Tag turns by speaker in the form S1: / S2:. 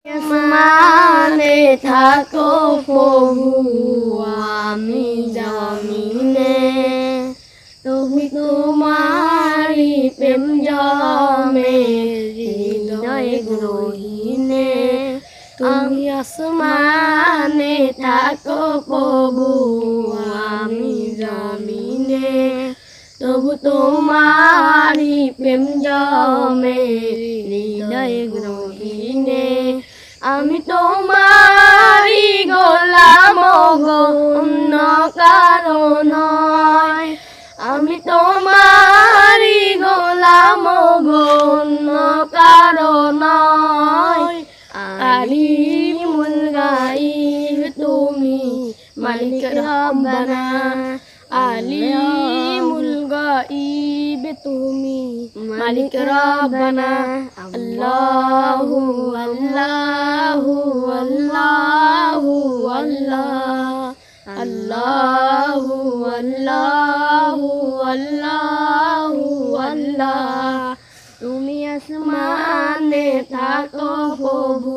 S1: আসমানে থাকো প্রভু, আমি জমিনে, তবু তোমারি প্রেম জমে হৃদয় গ্রহিণে। তুমি আসমানে থাকো প্রভু, আমি জমিনে, তবু তোমারি প্রেম জমে হৃদয় গ্রহিণে। আমি তোমারি গোলাম গো, অন্য কারো নয়। আমি তোমারি গোলাম গো, অন্য কারো নয়। আলিমুল গায়ব তুমি, মালিক রব্বানা। আলিমুল গায়ব তুমি, মালিক রব্বানা। আল্লাহু আল্লাহু আল্লাহু আল্লাহ, আল্লাহু আল্লাহু আল্লাহু আল্লাহ। তুমি আসমানে থাকো প্রভু,